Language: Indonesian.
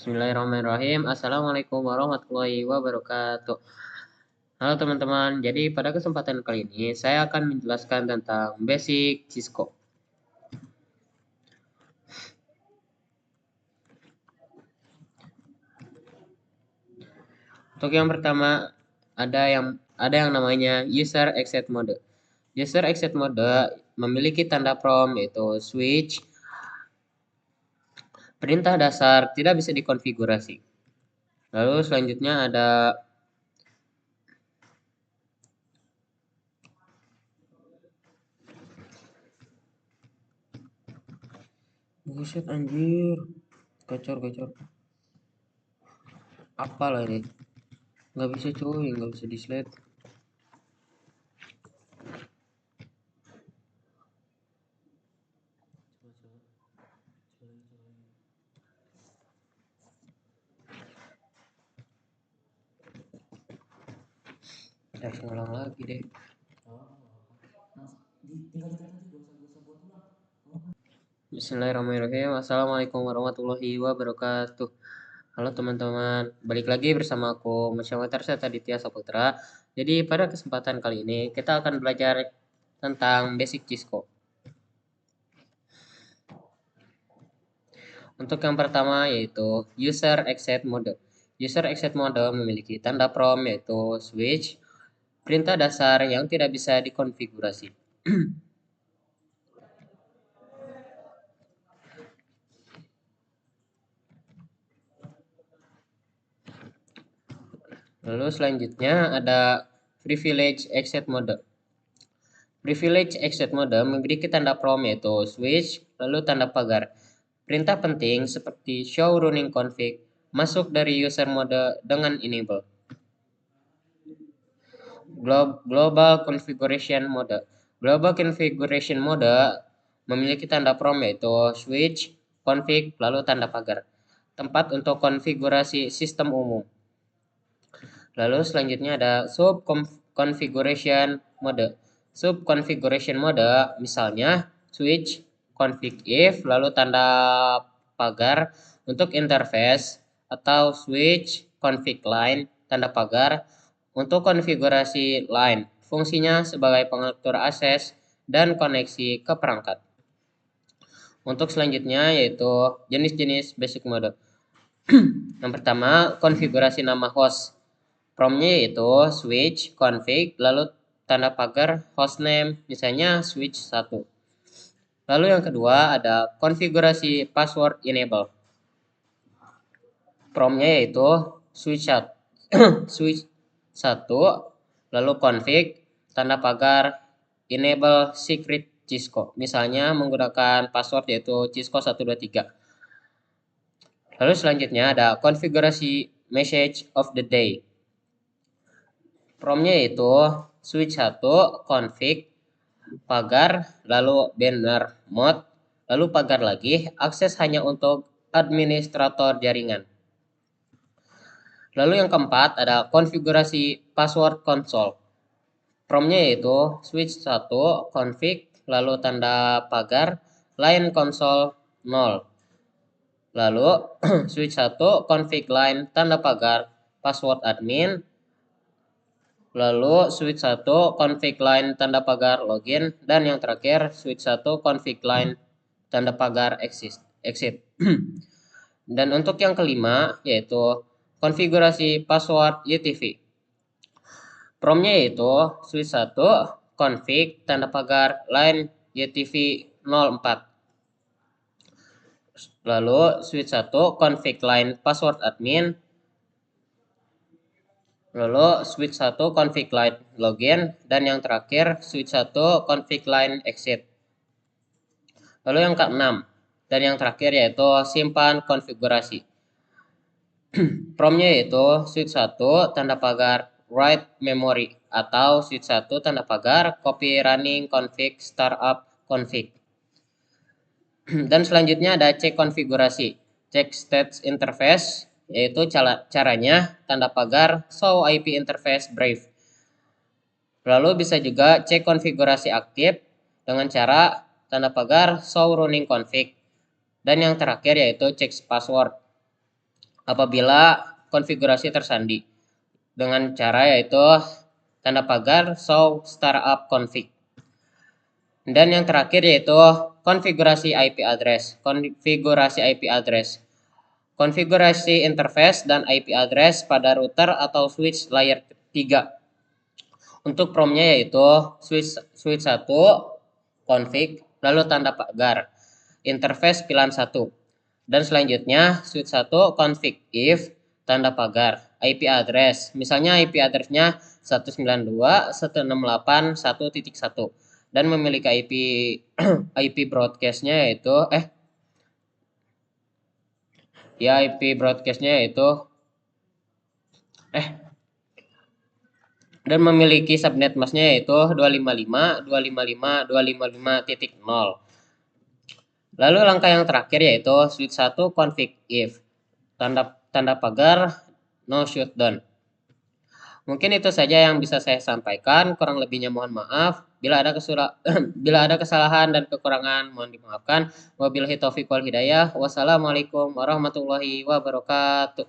Bismillahirrahmanirrahim. Assalamualaikum warahmatullahi wabarakatuh. Halo teman-teman, jadi pada kesempatan kali ini saya akan menjelaskan tentang basic Cisco. Untuk yang pertama ada yang namanya user exit mode. User exit mode memiliki tanda prompt yaitu switch. Perintah dasar tidak bisa dikonfigurasi. Lalu selanjutnya ada buset anjir. Gacor. Apalah ini? Nggak bisa cuy, nggak bisa di-slide. Harus ngulang lagi deh. Bismillahirrahmanirrahim. Assalamualaikum warahmatullahi wabarakatuh. Halo teman-teman, balik lagi bersama aku Musyawatar Aditya Saputra. Jadi pada kesempatan kali ini kita akan belajar tentang basic Cisco. Untuk yang pertama yaitu user exit mode. User exit mode memiliki tanda prompt yaitu switch, perintah dasar yang tidak bisa dikonfigurasi. Lalu selanjutnya ada privilege exit mode. Privilege exit mode memiliki tanda prompt yaitu switch, lalu tanda pagar. Perintah penting seperti show running config masuk dari user mode dengan enable. Global configuration mode. Global configuration mode memiliki tanda prompt yaitu switch, config, lalu tanda pagar. Tempat untuk konfigurasi sistem umum. Lalu selanjutnya ada sub configuration mode. Sub configuration mode misalnya switch, config if, lalu tanda pagar untuk interface, atau switch, config line, tanda pagar untuk konfigurasi line. Fungsinya sebagai pengatur akses dan koneksi ke perangkat. Untuk selanjutnya yaitu jenis-jenis basic mode. Yang pertama, konfigurasi nama host. Promptnya yaitu switch, config, lalu tanda pagar hostname, misalnya switch 1. Lalu yang kedua ada konfigurasi password enable. Promptnya yaitu switch 1, lalu config, tanda pagar enable secret Cisco. Misalnya menggunakan password yaitu Cisco 123. Lalu selanjutnya ada konfigurasi message of the day. Promptnya yaitu switch 1, config, pagar, lalu banner mode, lalu pagar lagi, akses hanya untuk administrator jaringan. Lalu yang keempat ada konfigurasi password console. Promptnya yaitu switch 1, config, lalu tanda pagar, line console 0. Lalu switch 1, config line, tanda pagar, password admin. Lalu switch 1, config line, tanda pagar login. Dan yang terakhir switch 1, config line, tanda pagar exit. Dan untuk yang kelima yaitu konfigurasi password UTF. Promptnya yaitu switch 1, config, tanda pagar, line, UTF 04. Lalu switch 1, config line, password admin. Lalu switch 1, config line, login. Dan yang terakhir switch 1, config line, exit. Lalu yang keenam dan yang terakhir yaitu simpan konfigurasi. Promptnya yaitu switch 1, tanda pagar write memory, atau switch 1, tanda pagar copy running config startup config. Dan selanjutnya ada cek konfigurasi, cek state interface, yaitu caranya tanda pagar show IP interface brave. Lalu bisa juga cek konfigurasi aktif dengan cara tanda pagar show running config. Dan yang terakhir yaitu cek password. apabila konfigurasi tersandi dengan cara yaitu tanda pagar show startup config. Dan yang terakhir yaitu konfigurasi IP address. Konfigurasi interface dan IP address pada router atau switch layer 3. Untuk promnya yaitu switch 1 config lalu tanda pagar interface pilihan 1. Dan selanjutnya switch 1 config if tanda pagar IP address. Misalnya IP addressnya 192.168.1.1 dan memiliki IP broadcastnya yaitu IP broadcastnya yaitu dan memiliki subnet masknya yaitu 255.255.255.0. Lalu langkah yang terakhir yaitu switch 1 config if tanda pagar no shutdown. Mungkin itu saja yang bisa saya sampaikan, kurang lebihnya mohon maaf. Bila ada kesalahan dan kekurangan mohon dimaafkan. Wabillahi taufiq wal hidayah. Wassalamualaikum warahmatullahi wabarakatuh.